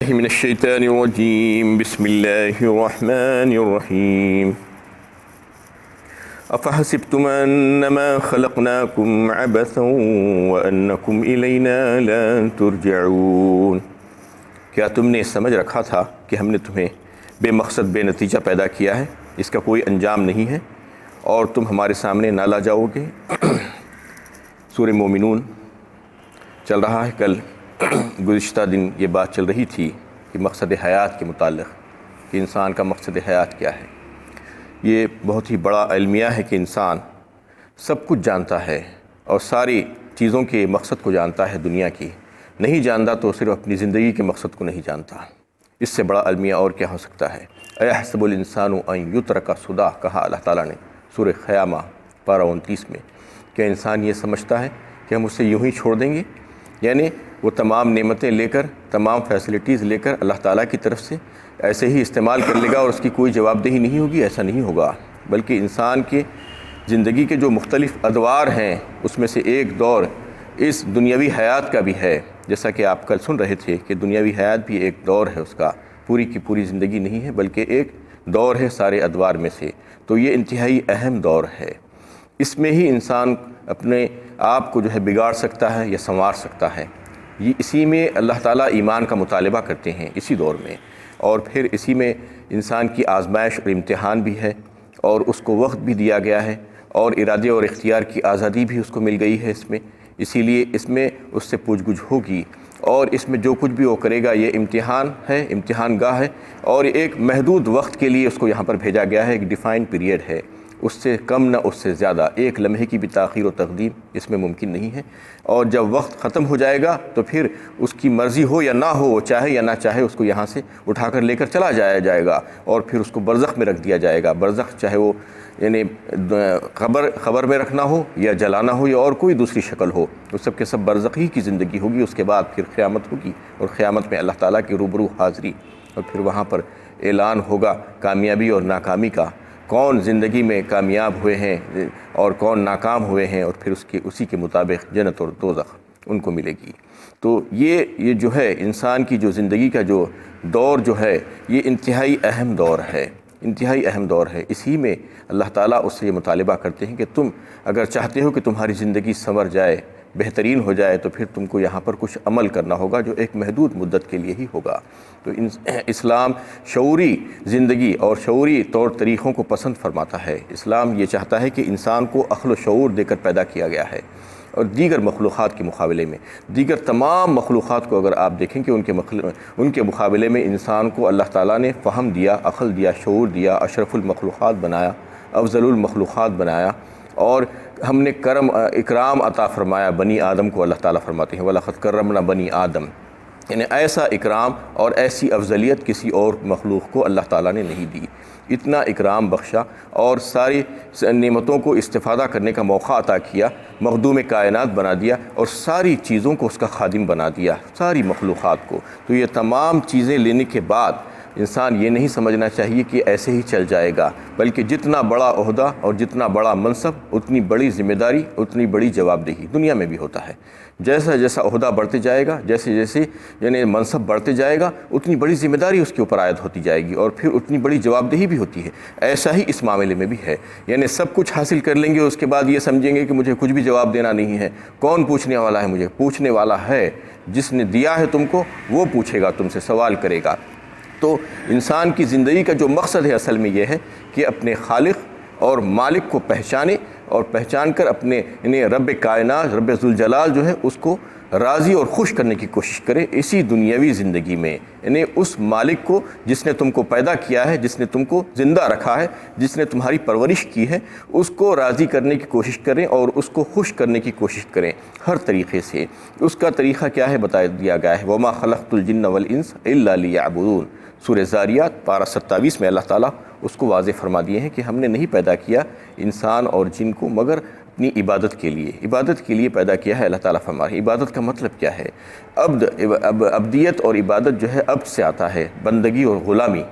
من الشیطان الرجیم بسم اللہ الرحمن الرحیم افحسبتم انما خلقناکم عبثا وانکم الینا لا ترجعون، کیا تم نے سمجھ رکھا تھا کہ ہم نے تمہیں بے مقصد بے نتیجہ پیدا کیا ہے، اس کا کوئی انجام نہیں ہے اور تم ہمارے سامنے نہ لا جاؤ گے۔ سورہ مومنون چل رہا ہے۔ کل گزشتہ دن یہ بات چل رہی تھی کہ مقصد حیات کے متعلق کہ انسان کا مقصد حیات کیا ہے۔ یہ بہت ہی بڑا المیہ ہے کہ انسان سب کچھ جانتا ہے اور ساری چیزوں کے مقصد کو جانتا ہے، دنیا کی نہیں جانتا تو صرف اپنی زندگی کے مقصد کو نہیں جانتا۔ اس سے بڑا المیہ اور کیا ہو سکتا ہے؟ ایحسب الانسان ان یترک سدی، کہا اللہ تعالیٰ نے سورہ قیامہ پارہ 29 میں، کہ انسان یہ سمجھتا ہے کہ ہم اسے یوں ہی چھوڑ دیں گے، یعنی وہ تمام نعمتیں لے کر، تمام فیسلٹیز لے کر اللہ تعالیٰ کی طرف سے ایسے ہی استعمال کر لے گا اور اس کی کوئی جواب دہی نہیں ہوگی۔ ایسا نہیں ہوگا، بلکہ انسان کے زندگی کے جو مختلف ادوار ہیں اس میں سے ایک دور اس دنیاوی حیات کا بھی ہے، جیسا کہ آپ کل سن رہے تھے کہ دنیاوی حیات بھی ایک دور ہے، اس کا پوری کی پوری زندگی نہیں ہے بلکہ ایک دور ہے سارے ادوار میں سے۔ تو یہ انتہائی اہم دور ہے، اس میں ہی انسان اپنے آپ کو جو ہے بگاڑ سکتا ہے یا سنوار سکتا ہے۔ یہ اسی میں اللہ تعالیٰ ایمان کا مطالبہ کرتے ہیں، اسی دور میں، اور پھر اسی میں انسان کی آزمائش اور امتحان بھی ہے، اور اس کو وقت بھی دیا گیا ہے اور ارادے اور اختیار کی آزادی بھی اس کو مل گئی ہے اس میں، اسی لیے اس میں اس سے پوچھ گچھ ہوگی، اور اس میں جو کچھ بھی وہ کرے گا یہ امتحان ہے، امتحان گاہ ہے، اور ایک محدود وقت کے لیے اس کو یہاں پر بھیجا گیا ہے، ایک ڈیفائنڈ پیریڈ ہے، اس سے کم نہ اس سے زیادہ، ایک لمحے کی بھی تاخیر و تقدیم اس میں ممکن نہیں ہے۔ اور جب وقت ختم ہو جائے گا تو پھر اس کی مرضی ہو یا نہ ہو، وہ چاہے یا نہ چاہے، اس کو یہاں سے اٹھا کر لے کر چلا جائے گا اور پھر اس کو برزخ میں رکھ دیا جائے گا۔ برزخ چاہے وہ یعنی قبر میں رکھنا ہو یا جلانا ہو یا اور کوئی دوسری شکل ہو، وہ سب کے سب برزخی کی زندگی ہوگی۔ اس کے بعد پھر قیامت ہوگی اور قیامت میں اللہ تعالیٰ کی روبرو حاضری، اور پھر وہاں پر اعلان ہوگا کامیابی اور ناکامی کا، کون زندگی میں کامیاب ہوئے ہیں اور کون ناکام ہوئے ہیں، اور پھر اسی کے مطابق جنت اور دوزخ ان کو ملے گی۔ تو یہ جو ہے انسان کی جو زندگی کا جو دور جو ہے یہ انتہائی اہم دور ہے، انتہائی اہم دور ہے۔ اسی میں اللہ تعالیٰ اس سے یہ مطالبہ کرتے ہیں کہ تم اگر چاہتے ہو کہ تمہاری زندگی سنور جائے، بہترین ہو جائے، تو پھر تم کو یہاں پر کچھ عمل کرنا ہوگا جو ایک محدود مدت کے لیے ہی ہوگا۔ تو اسلام شعوری زندگی اور شعوری طور طریقوں کو پسند فرماتا ہے۔ اسلام یہ چاہتا ہے کہ انسان کو عقل و شعور دے کر پیدا کیا گیا ہے، اور دیگر مخلوقات کے مقابلے میں، دیگر تمام مخلوقات کو اگر آپ دیکھیں کہ ان کے مقابلے میں انسان کو اللہ تعالیٰ نے فہم دیا، عقل دیا، شعور دیا، اشرف المخلوقات بنایا، افضل المخلوقات بنایا، اور ہم نے اکرام عطا فرمایا بنی آدم کو۔ اللہ تعالیٰ فرماتے ہیں وَلَقَدْ كَرَّمْنَا بنی آدم، یعنی ایسا اکرام اور ایسی افضلیت کسی اور مخلوق کو اللہ تعالیٰ نے نہیں دی۔ اتنا اکرام بخشا اور ساری نعمتوں کو استفادہ کرنے کا موقع عطا کیا، مخدوم کائنات بنا دیا اور ساری چیزوں کو اس کا خادم بنا دیا، ساری مخلوقات کو۔ تو یہ تمام چیزیں لینے کے بعد انسان یہ نہیں سمجھنا چاہیے کہ ایسے ہی چل جائے گا، بلکہ جتنا بڑا عہدہ اور جتنا بڑا منصب اتنی بڑی ذمہ داری، اتنی بڑی جواب دہی۔ دنیا میں بھی ہوتا ہے، جیسا جیسا عہدہ بڑھتے جائے گا، جیسے جیسے یعنی منصب بڑھتے جائے گا، اتنی بڑی ذمہ داری اس کے اوپر عائد ہوتی جائے گی اور پھر اتنی بڑی جواب دہی بھی ہوتی ہے۔ ایسا ہی اس معاملے میں بھی ہے، یعنی سب کچھ حاصل کر لیں گے، اس کے بعد یہ سمجھیں گے کہ مجھے کچھ بھی جواب دینا نہیں ہے۔ کون پوچھنے والا ہے؟ مجھے پوچھنے والا ہے، جس نے دیا ہے تم کو وہ پوچھے گا، تم سے سوال کرے گا۔ تو انسان کی زندگی کا جو مقصد ہے اصل میں یہ ہے کہ اپنے خالق اور مالک کو پہچانے، اور پہچان کر اپنے یعنی رب کائنات، رب ذوالجلال جو ہے اس کو راضی اور خوش کرنے کی کوشش کرے اسی دنیاوی زندگی میں، یعنی اس مالک کو جس نے تم کو پیدا کیا ہے، جس نے تم کو زندہ رکھا ہے، جس نے تمہاری پرورش کی ہے، اس کو راضی کرنے کی کوشش کریں اور اس کو خوش کرنے کی کوشش کریں ہر طریقے سے۔ اس کا طریقہ کیا ہے بتا دیا گیا ہے، وَمَا خَلَقْتُ الْجِنَّ وَالْإِنسَ إِلَّا لِيَعْبُدُونَ۔ سورہ زاریات پارہ 27 میں اللہ تعالیٰ اس کو واضح فرما دیے ہیں کہ ہم نے نہیں پیدا کیا انسان اور جن کو مگر اپنی عبادت کے لیے، عبادت کے لیے پیدا کیا ہے۔ اللہ تعالیٰ فرما رہے ہیں عبادت کا مطلب کیا ہے؟ عبدیت اور عبادت جو ہے عبد سے آتا ہے، بندگی اور غلامی،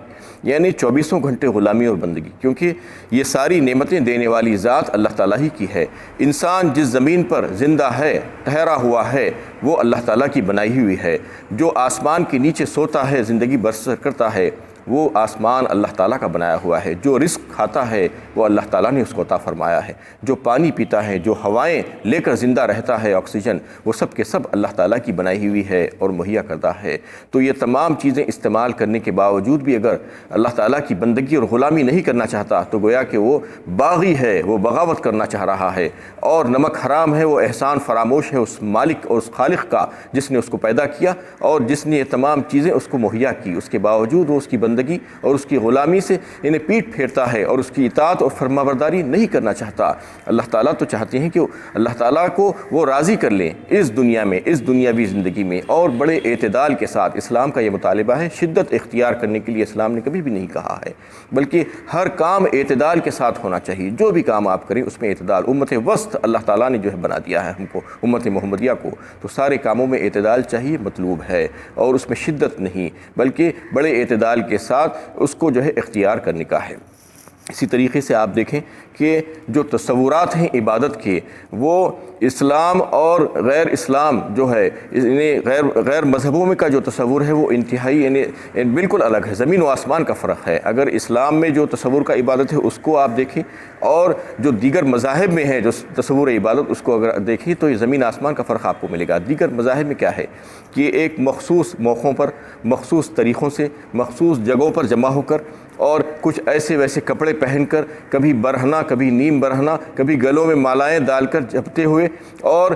یعنی 24 گھنٹے غلامی اور بندگی، کیونکہ یہ ساری نعمتیں دینے والی ذات اللہ تعالیٰ ہی کی ہے۔ انسان جس زمین پر زندہ ہے، ٹھہرا ہوا ہے، وہ اللہ تعالیٰ کی بنائی ہوئی ہے۔ جو آسمان کے نیچے سوتا ہے، زندگی بسر کرتا ہے، وہ آسمان اللہ تعالیٰ کا بنایا ہوا ہے۔ جو رزق کھاتا ہے وہ اللہ تعالیٰ نے اس کو عطا فرمایا ہے۔ جو پانی پیتا ہے، جو ہوائیں لے کر زندہ رہتا ہے، آکسیجن، وہ سب کے سب اللہ تعالیٰ کی بنائی ہوئی ہے اور مہیا کرتا ہے۔ تو یہ تمام چیزیں استعمال کرنے کے باوجود بھی اگر اللہ تعالیٰ کی بندگی اور غلامی نہیں کرنا چاہتا تو گویا کہ وہ باغی ہے، وہ بغاوت کرنا چاہ رہا ہے، اور نمک حرام ہے، وہ احسان فراموش ہے اس مالک اور اس خالق کا جس نے اس کو پیدا کیا اور جس نے یہ تمام چیزیں اس کو مہیا کی۔ اس کے باوجود وہ اس کی بندگی اور اس کی غلامی سے انہیں پیٹ پھیرتا ہے اور اس کی اطاعت اور فرمانبرداری نہیں کرنا چاہتا۔ اللہ تعالیٰ تو چاہتے ہیں کہ اللہ تعالیٰ کو وہ راضی کر لیں اس دنیا میں، اس دنیاوی زندگی میں، اور بڑے اعتدال کے ساتھ۔ اسلام کا یہ مطالبہ ہے، شدت اختیار کرنے کے لیے اسلام نے کبھی بھی نہیں کہا ہے، بلکہ ہر کام اعتدال کے ساتھ ہونا چاہیے۔ جو بھی کام آپ کریں اس میں اعتدال۔ امت وسط اللہ تعالیٰ نے جو ہے بنا دیا ہے ہم کو، امت محمدیہ کو، تو سارے کاموں میں اعتدال چاہیے، مطلوب ہے، اور اس میں شدت نہیں بلکہ بڑے اعتدال کے ساتھ اس کو جو ہے اختیار کرنے کا ہے۔ اسی طریقے سے آپ دیکھیں کہ جو تصورات ہیں عبادت کے، وہ اسلام اور غیر اسلام جو ہے، غیر مذہبوں میں کا جو تصور ہے وہ انتہائی یعنی بالکل الگ ہے، زمین و آسمان کا فرق ہے۔ اگر اسلام میں جو تصور کا عبادت ہے اس کو آپ دیکھیں اور جو دیگر مذاہب میں ہے جو تصور عبادت اس کو اگر دیکھیں تو یہ زمین آسمان کا فرق آپ کو ملے گا۔ دیگر مذاہب میں کیا ہے کہ ایک مخصوص موقعوں پر، مخصوص طریقوں سے، مخصوص جگہوں پر جمع ہو کر اور کچھ ایسے ویسے کپڑے پہن کر، کبھی برہنہ کبھی نیم برہنہ، کبھی گلوں میں مالائیں ڈال کر جپتے ہوئے، اور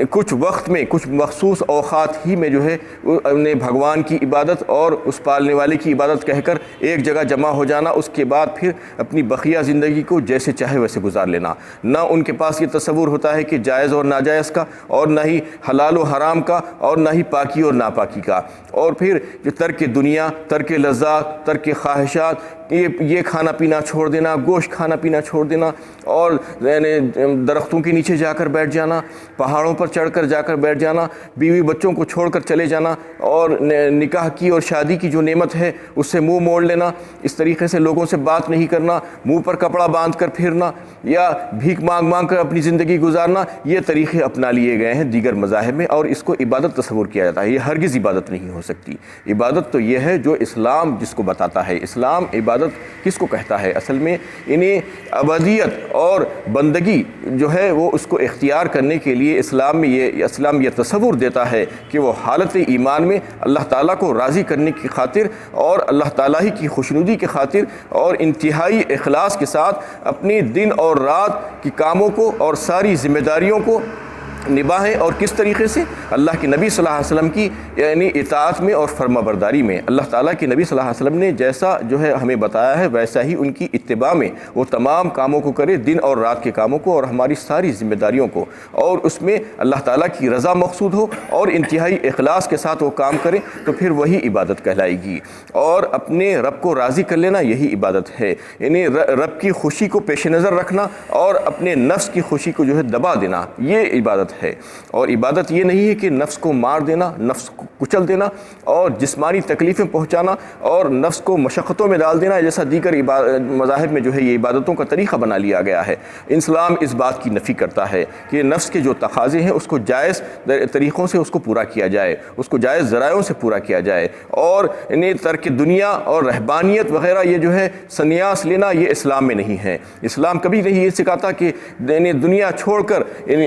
کچھ وقت میں کچھ مخصوص اوقات ہی میں جو ہے انہیں بھگوان کی عبادت اور اس پالنے والے کی عبادت کہہ کر ایک جگہ جمع ہو جانا، اس کے بعد پھر اپنی بقیہ زندگی کو جیسے چاہے ویسے گزار لینا۔ نہ ان کے پاس یہ تصور ہوتا ہے کہ جائز اور ناجائز کا، اور نہ ہی حلال و حرام کا، اور نہ ہی پاکی اور ناپاکی کا، اور پھر جو ترک دنیا، ترک لذات، ترک خواہشات، یہ کھانا پینا چھوڑ دینا، گوشت کھانا پینا چھوڑ دینا، اور درختوں کے نیچے جا کر بیٹھ جانا، پہاڑوں پر چڑھ کر جا کر بیٹھ جانا، بیوی بچوں کو چھوڑ کر چلے جانا، اور نکاح کی اور شادی کی جو نعمت ہے اس سے منہ موڑ لینا، اس طریقے سے لوگوں سے بات نہیں کرنا، منہ پر کپڑا باندھ کر پھرنا، یا بھیک مانگ مانگ کر اپنی زندگی گزارنا، یہ طریقے اپنا لیے گئے ہیں دیگر مذاہب میں، اور اس کو عبادت تصور کیا جاتا ہے۔ یہ ہرگز عبادت نہیں ہو سکتی۔ عبادت تو یہ ہے جو اسلام جس کو بتاتا ہے۔ اسلام عبادت کس کو کہتا ہے؟ اصل میں انہیں ابدیت اور بندگی جو ہے وہ اس کو اختیار کرنے کے لیے اسلام یہ تصور دیتا ہے کہ وہ حالت ایمان میں اللہ تعالیٰ کو راضی کرنے کی خاطر اور اللہ تعالیٰ ہی کی خوشنودی کی خاطر اور انتہائی اخلاص کے ساتھ اپنی دن اور رات کی کاموں کو اور ساری ذمہ داریوں کو نبھائیں، اور کس طریقے سے؟ اللہ کے نبی صلی اللہ علیہ وسلم کی یعنی اطاعت میں اور فرما برداری میں۔ اللہ تعالیٰ کے نبی صلی اللہ علیہ وسلم نے جیسا جو ہے ہمیں بتایا ہے ویسا ہی ان کی اتباع میں وہ تمام کاموں کو کرے، دن اور رات کے کاموں کو اور ہماری ساری ذمہ داریوں کو، اور اس میں اللہ تعالیٰ کی رضا مقصود ہو اور انتہائی اخلاص کے ساتھ وہ کام کرے، تو پھر وہی عبادت کہلائے گی۔ اور اپنے رب کو راضی کر لینا یہی عبادت ہے، یعنی رب کی خوشی کو پیش نظر رکھنا اور اپنے نفس کی خوشی کو جو ہے دبا دینا، یہ عبادت ہے۔ اور عبادت یہ نہیں ہے کہ نفس کو مار دینا، نفس کو کچل دینا اور جسمانی تکلیفیں پہنچانا اور نفس کو مشقتوں میں ڈال دینا، جیسا دیگر مذاہب میں جو ہے یہ عبادتوں کا طریقہ بنا لیا گیا ہے۔ اسلام اس بات کی نفی کرتا ہے کہ نفس کے جو تقاضے ہیں اس کو جائز طریقوں سے اس کو پورا کیا جائے، اس کو جائز ذرائعوں سے پورا کیا جائے، اور انہیں ترک دنیا اور رہبانیت وغیرہ یہ جو ہے سنیاس لینا یہ اسلام میں نہیں ہے۔ اسلام کبھی نہیں یہ سکھاتا کہ دنیا چھوڑ کر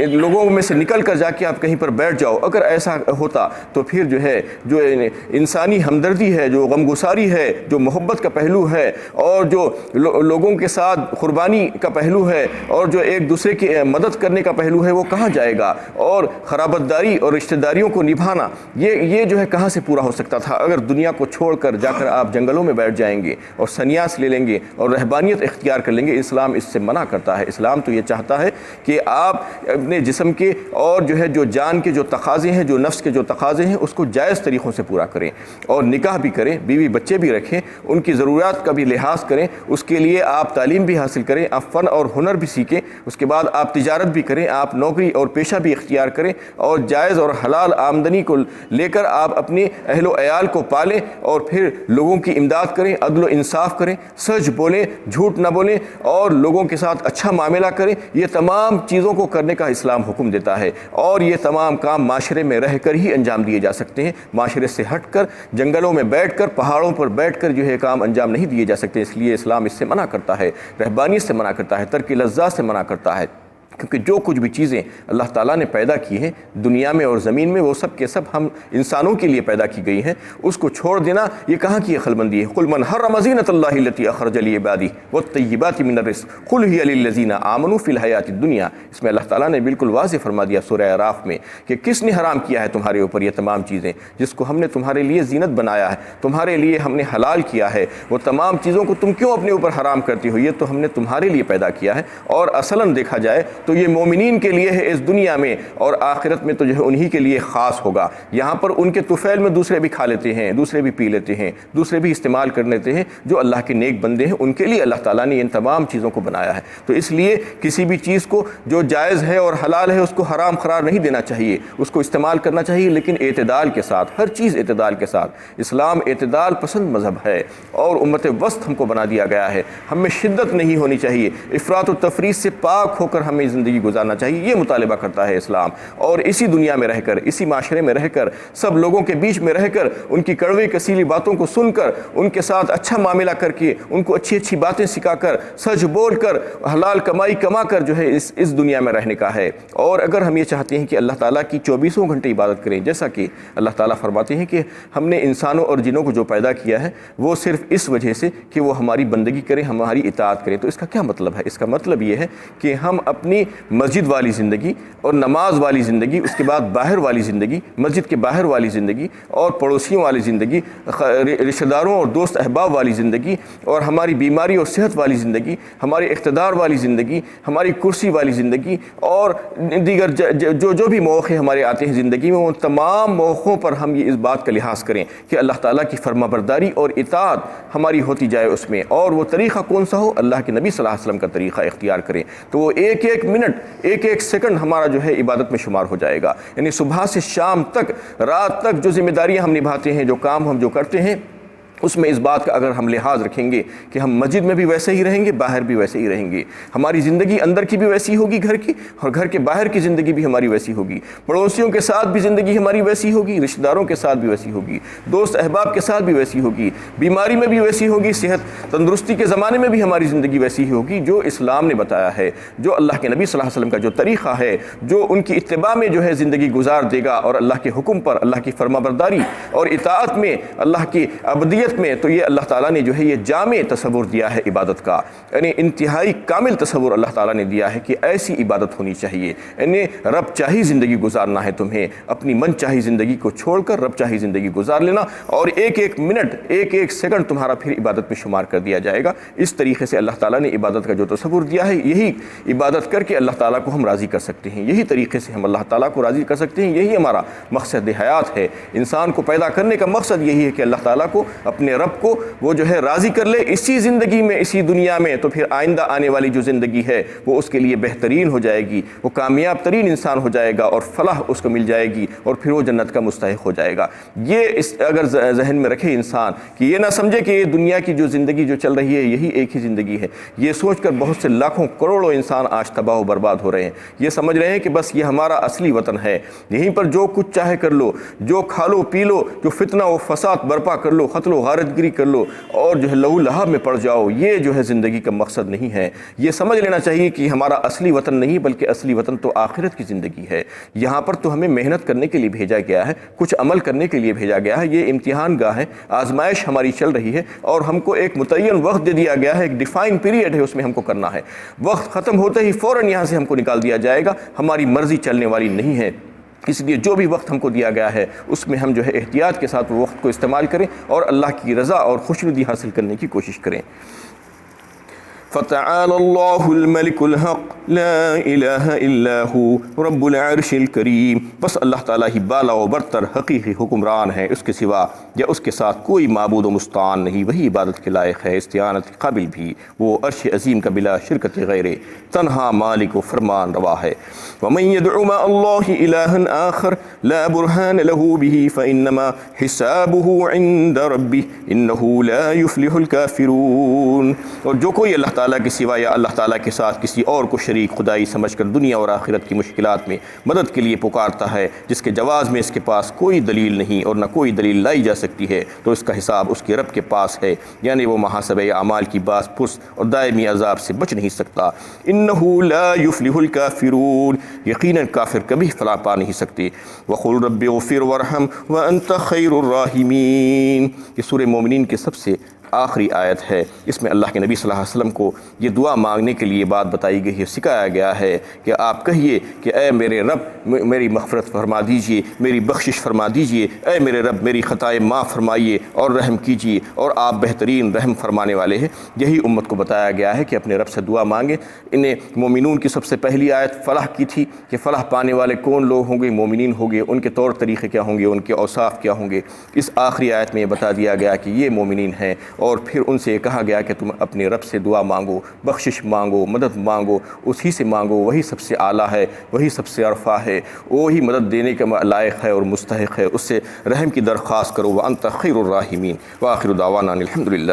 لوگوں میں سے نکل کر جا کے آپ کہیں پر بیٹھ جاؤ۔ اگر ایسا ہوتا تو پھر جو ہے جو انسانی ہمدردی ہے، جو غمگساری ہے، جو محبت کا پہلو ہے، اور جو لوگوں کے ساتھ قربانی کا پہلو ہے، اور جو ایک دوسرے کی مدد کرنے کا پہلو ہے، وہ کہاں جائے گا؟ اور خرابت داری اور رشتہ داریوں کو نبھانا یہ جو ہے کہاں سے پورا ہو سکتا تھا؟ اگر دنیا کو چھوڑ کر جا کر آپ جنگلوں میں بیٹھ جائیں گے اور سنیاس لے لیں گے اور رہبانیت اختیار کر لیں گے، اسلام اس سے منع کرتا ہے۔ اسلام تو یہ چاہتا ہے کہ آپ اپنے جسم کے اور جو ہے جو جان کے جو تقاضے ہیں، جو نفس کے جو تقاضے ہیں، اس کو جائز طریقوں سے پورا کریں، اور نکاح بھی کریں، بیوی بچے بھی رکھیں، ان کی ضروریات کا بھی لحاظ کریں، اس کے لیے آپ تعلیم بھی حاصل کریں، آپ فن اور ہنر بھی سیکھیں، اس کے بعد آپ تجارت بھی کریں، آپ نوکری اور پیشہ بھی اختیار کریں، اور جائز اور حلال آمدنی کو لے کر آپ اپنے اہل و عیال کو پالیں، اور پھر لوگوں کی امداد کریں، عدل و انصاف کریں، سچ بولیں، جھوٹ نہ بولیں، اور لوگوں کے ساتھ اچھا معاملہ کریں۔ یہ تمام چیزوں کو کرنے کا اسلام حکم دیتا ہے، اور یہ تمام کام معاشرے میں رہ کر ہی انجام دیے جا سکتے ہیں۔ معاشرے سے ہٹ کر، جنگلوں میں بیٹھ کر، پہاڑوں پر بیٹھ کر جو ہے کام انجام نہیں دیے جا سکتے۔ اس لیے اسلام اس سے منع کرتا ہے، رہبانیت سے منع کرتا ہے، ترک لذات سے منع کرتا ہے، کیونکہ جو کچھ بھی چیزیں اللہ تعالیٰ نے پیدا کی ہیں دنیا میں اور زمین میں، وہ سب کے سب ہم انسانوں کے لیے پیدا کی گئی ہیں۔ اس کو چھوڑ دینا یہ کہاں کی عقل مندی ہے؟ قل من حرم زینۃ اللہ التی اخرج لعبادہ والطیبات من الرزق قل ہی للذین آمنوا فی الحیاۃ الدنیا۔ اس میں اللہ تعالیٰ نے بالکل واضح فرما دیا سورہ اعراف میں کہ کس نے حرام کیا ہے تمہارے اوپر یہ تمام چیزیں، جس کو ہم نے تمہارے لیے زینت بنایا ہے، تمہارے لیے ہم نے حلال کیا ہے، وہ تمام چیزوں کو تم کیوں اپنے اوپر حرام کرتی ہو؟ یہ تو ہم نے تمہارے لیے پیدا کیا ہے، اور اصلاً دیکھا جائے تو یہ مومنین کے لیے ہے اس دنیا میں، اور آخرت میں تو جو ہے انہی کے لیے خاص ہوگا۔ یہاں پر ان کے طفیل میں دوسرے بھی کھا لیتے ہیں، دوسرے بھی پی لیتے ہیں، دوسرے بھی استعمال کر لیتے ہیں، جو اللہ کے نیک بندے ہیں ان کے لیے اللہ تعالیٰ نے ان تمام چیزوں کو بنایا ہے۔ تو اس لیے کسی بھی چیز کو جو جائز ہے اور حلال ہے اس کو حرام قرار نہیں دینا چاہیے، اس کو استعمال کرنا چاہیے، لیکن اعتدال کے ساتھ، ہر چیز اعتدال کے ساتھ۔ اسلام اعتدال پسند مذہب ہے، اور امت وسط ہم کو بنا دیا گیا ہے۔ ہم میں شدت نہیں ہونی چاہیے، افراط و تفریط سے پاک ہو کر ہمیں زندگی گزارنا چاہیے، یہ مطالبہ کرتا ہے اسلام۔ اور اسی دنیا میں رہ کر، اسی معاشرے میں رہ کر، سب لوگوں کے بیچ میں رہ کر، ان کی کڑوی کسیلی باتوں کو سن کر، ان کے ساتھ اچھا معاملہ کر کے، ان کو اچھی اچھی باتیں سکھا کر، سچ بول کر، حلال کمائی کما کر جو ہے اس دنیا میں رہنے کا ہے۔ اور اگر ہم یہ چاہتے ہیں کہ اللہ تعالیٰ کی 24 گھنٹے عبادت کریں، جیسا کہ اللہ تعالیٰ فرماتے ہیں کہ ہم نے انسانوں اور جنوں کو جو پیدا کیا ہے وہ صرف اس وجہ سے کہ وہ ہماری بندگی کریں، ہماری اطاعت کریں، تو اس کا کیا مطلب ہے؟ اس کا مطلب یہ ہے کہ ہم اپنی مسجد والی زندگی اور نماز والی زندگی، اس کے بعد باہر والی زندگی، مسجد کے باہر والی زندگی، اور پڑوسیوں والی زندگی، رشتہ داروں اور دوست احباب والی زندگی، اور ہماری بیماری اور صحت والی زندگی، ہماری اقتدار والی زندگی، ہماری کرسی والی زندگی، اور دیگر جو بھی موقع ہمارے آتے ہیں زندگی میں، ان تمام موقعوں پر ہم یہ اس بات کا لحاظ کریں کہ اللہ تعالیٰ کی فرما برداری اور اطاعت ہماری ہوتی جائے اس میں، اور وہ طریقہ کون سا ہو؟ اللہ کے نبی صلی اللہ علیہ وسلم کا طریقہ اختیار کریں، تو وہ ایک ایک منٹ، ایک ایک سیکنڈ ہمارا جو ہے عبادت میں شمار ہو جائے گا۔ یعنی صبح سے شام تک، رات تک جو ذمہ داریاں ہم نبھاتے ہیں، جو کام ہم جو کرتے ہیں، اس میں اس بات کا اگر ہم لحاظ رکھیں گے کہ ہم مسجد میں بھی ویسے ہی رہیں گے، باہر بھی ویسے ہی رہیں گے، ہماری زندگی اندر کی بھی ویسی ہوگی گھر کی، اور گھر کے باہر کی زندگی بھی ہماری ویسی ہوگی، پڑوسیوں کے ساتھ بھی زندگی ہماری ویسی ہوگی، رشتہ داروں کے ساتھ بھی ویسی ہوگی، دوست احباب کے ساتھ بھی ویسی ہوگی، بیماری میں بھی ویسی ہوگی، صحت تندرستی کے زمانے میں بھی ہماری زندگی ویسی ہی ہوگی، جو اسلام نے بتایا ہے، جو اللہ کے نبی صلی اللہ علیہ وسلم کا جو طریقہ ہے، جو ان کی اتباع میں جو ہے زندگی گزار دے گا، اور اللہ کے حکم پر، اللہ کی فرما برداری اور اطاعت میں، اللہ کی عبودیت میں، تو یہ اللہ تعالیٰ نے جو ہے یہ جامع تصور دیا ہے عبادت کا، یعنی انتہائی کامل تصور اللہ تعالیٰ نے دیا ہے کہ ایسی عبادت ہونی چاہیے، یعنی رب چاہی زندگی گزارنا ہے تمہیں، اپنی من چاہی زندگی کو چھوڑ کر رب چاہی زندگی گزار لینا، اور ایک ایک منٹ، ایک ایک سیکنڈ تمہارا پھر عبادت میں شمار کر دیا جائے گا۔ اس طریقے سے اللہ تعالیٰ نے عبادت کا جو تصور دیا ہے، یہی عبادت کر کے اللہ تعالیٰ کو ہم راضی کر سکتے ہیں، یہی طریقے سے ہم اللہ تعالیٰ کو راضی کر سکتے ہیں، یہی ہمارا مقصد حیات ہے۔ انسان کو پیدا کرنے کا مقصد یہی ہے کہ اللہ تعالیٰ کو، اپنے رب کو وہ جو ہے راضی کر لے اسی زندگی میں، اسی دنیا میں، تو پھر آئندہ آنے والی جو زندگی ہے وہ اس کے لیے بہترین ہو جائے گی، وہ کامیاب ترین انسان ہو جائے گا، اور فلاح اس کو مل جائے گی، اور پھر وہ جنت کا مستحق ہو جائے گا۔ یہ اگر ذہن میں رکھے انسان، کہ یہ نہ سمجھے کہ یہ دنیا کی جو زندگی جو چل رہی ہے یہی ایک ہی زندگی ہے، یہ سوچ کر بہت سے لاکھوں کروڑوں انسان آج تباہ و برباد ہو رہے ہیں، یہ سمجھ رہے ہیں کہ بس یہ ہمارا اصلی وطن ہے، یہیں پر جو کچھ چاہے کر لو، جو کھا لو پی لو، جو فتنہ و فساد برپا کر لو، قتل و غارت گری کر لو، اور جو ہے لہو لہب میں پڑ جاؤ، یہ جو ہے زندگی کا مقصد نہیں ہے۔ یہ سمجھ لینا چاہیے کہ ہمارا اصلی وطن نہیں، بلکہ اصلی وطن تو آخرت کی زندگی ہے۔ یہاں پر تو ہمیں محنت کرنے کے لیے بھیجا گیا ہے، کچھ عمل کرنے کے لیے بھیجا گیا ہے، یہ امتحان گاہ ہے، آزمائش ہماری چل رہی ہے، اور ہم کو ایک متعین وقت دے دیا گیا ہے، ایک ڈیفائن پیریڈ ہے، اس میں ہم کو کرنا ہے۔ وقت ختم ہوتے ہی فوراً یہاں سے ہم کو نکال دیا جائے گا، ہماری مرضی چلنے والی نہیں ہے۔ اس لیے جو بھی وقت ہم کو دیا گیا ہے اس میں ہم جو ہے احتیاط کے ساتھ وہ وقت کو استعمال کریں، اور اللہ کی رضا اور خوشنودی حاصل کرنے کی کوشش کریں۔ فتعال اللہ الملک الحق لا الہ الا هو رب العرش الکریم، بس اللہ تعالیٰ ہی بالا و برتر حقیقی حکمران ہے، اس کے سوا یا اس کے ساتھ کوئی معبود و مستعان نہیں، وہی عبادت کے لائق ہے، استعانت کے قابل بھی، وہ عرش عظیم کا بلا شرکت غیر تنہا مالک و فرمان روا ہے۔ ومن يدع مع الله إلها آخر لا برهان له به فإنما حسابه عند ربه إنه لا يفلح الكافرون، اور جو کوئی اللہ تعالیٰ کے سوا یا اللہ تعالیٰ کے ساتھ کسی اور کو شریک خدائی سمجھ کر دنیا اور آخرت کی مشکلات میں مدد کے لیے پکارتا ہے، جس کے جواز میں اس کے پاس کوئی دلیل نہیں اور نہ کوئی دلیل لائی جا سکتی ہے، تو اس کا حساب اس کے رب کے پاس ہے، یعنی وہ محاسبہ اعمال کی باز پرس اور دائمی عذاب سے بچ نہیں سکتا۔ انہ لا یفلح الکافرون، یقیناً کافر کبھی فلاح پا نہیں سکتے۔ وقل رب اغفر وارحم وانت خیر الراحمین، یہ سورہ مومنین کے سب سے آخری آیت ہے۔ اس میں اللہ کے نبی صلی اللہ علیہ وسلم کو یہ دعا مانگنے کے لیے بات بتائی گئی ہے، سکھایا گیا ہے کہ آپ کہیے کہ اے میرے رب میری مغفرت فرما دیجئے، میری بخشش فرما دیجئے، اے میرے رب میری خطائیں معاف فرمائیے اور رحم کیجئے، اور آپ بہترین رحم فرمانے والے ہیں۔ یہی امت کو بتایا گیا ہے کہ اپنے رب سے دعا مانگیں۔ انہیں مومنون کی سب سے پہلی آیت فلاح کی تھی کہ فلاح پانے والے کون لوگ ہوں گے، مومنین ہوں گے، ان کے طور طریقے کیا ہوں گے، ان کے اوصاف کیا ہوں گے۔ اس آخری آیت میں یہ بتا دیا گیا کہ یہ مومنین ہیں، اور پھر ان سے یہ کہا گیا کہ تم اپنے رب سے دعا مانگو، بخشش مانگو، مدد مانگو، اسی سے مانگو، وہی سب سے اعلیٰ ہے، وہی سب سے عرفہ ہے، وہی مدد دینے کا لائق ہے اور مستحق ہے، اس سے رحم کی درخواست کرو۔ وانت خیر الراحمین۔ وآخر دعوانا الحمدللہ۔